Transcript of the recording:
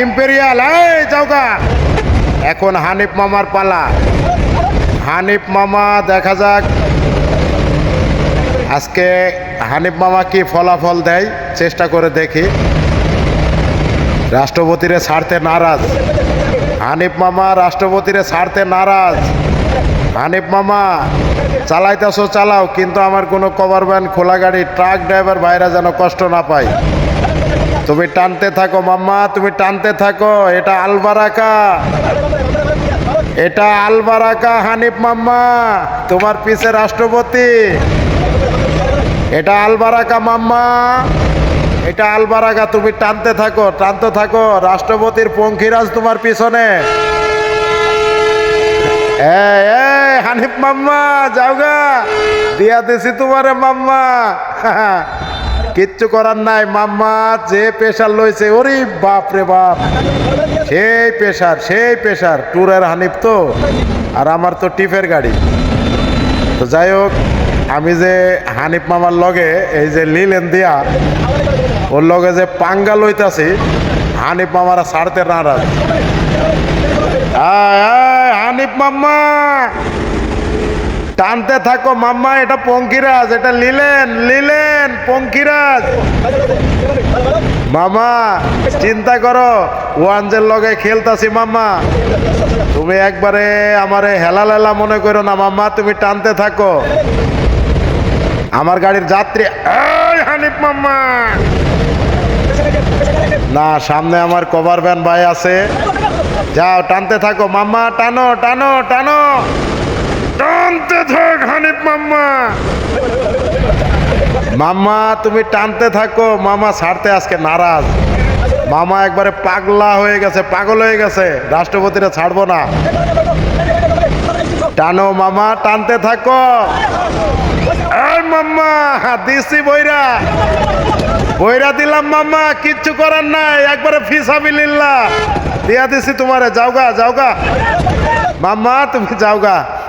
Imperial যাওগা। এখন হানিফ মামার পালা। হানিফ মামা দেখা যাক আজকে হানিফ মামা কি ফলাফল দেয়, চেষ্টা করে দেখি। রাষ্ট্রপতিরে ছাড়তে নারাজ হানিফ মামা, রাষ্ট্রপতিরে ছাড়তে নারাজ। হানিফ মামা চালাইতেছো চালাও, কিন্তু আমার কোনো কভার ভ্যান খোলা গাড়ি ট্রাক ড্রাইভার ভাইরা যেন কষ্ট না পায়। তুমি টানতে থাকো মাম্মা, তুমি টানতে থাকো। এটা আলবারাকা, এটা আলবারাকা হানিফ মাম্মা, তোমার পিছে রাষ্ট্রপতি। এটা আলবারাকা মাম্মা, এটা আলবারাকা। তুমি টানতে থাকো, টানতে থাকো। রাষ্ট্রপতির পঙ্খিরাজ তোমার পিছনে। হানিফ মাম্মা যাওগা, দিয়া দিছি তোমারে মাম্মা। কিচ্ছু করার নাই মাম্মা, যে প্রেশার লইছে, ওরে বাপ রে বাপ, সেই প্রেশার, সেই প্রেশার। ট্যুরের হানিফ তো, আর আমার তো টিফের গাড়ি। তো যাই হোক, আমি যে হানিফ মামার লগে এই যে লিলেন দিয়া ওর লগে যে পাঙ্গা লইতাছি, হানিফ মামারা ছাড়তে নারাজ। হানিফ মাম্মা টানতে থাকো মাম্মা, এটা পঙ্খিরাজ, এটা লিলেন, লিলেন পঙ্খিরাজ। মামা চিন্তা করো, ওয়ানজের লগে খেলতাছি মাম্মা, তুমি একবারে আমারে হেলা মনে করো না মাম্মা, তুমি টানতে থাকো। আমার গাড়ির যাত্রী হানিফ মাম্মা না, সামনে আমার কভার ভ্যান ভাই আছে। যাও টানতে থাকো মাম্মা, টানো টানো টানো, টানতে থাক হানিফ মাম্মা। মাম্মা তুমি টানতে থাকো, মামা ছাড়তে আজকে নারাজ। মামা একবারে পাগলা হয়ে গেছে, পাগল হয়ে গেছে, রাষ্ট্রপতিরা ছাড়বো না। টানো মামা, টানতে থাকো। মাম্মা দিছি বইরা, বইরা দিলাম মাম্মা, কিচ্ছু করার নাই, একবারে ফিসাবিলিল্লাহ দিয়া দিছি তোমারে। যাওগা যাওগা মাম্মা, তুমি যাওগা।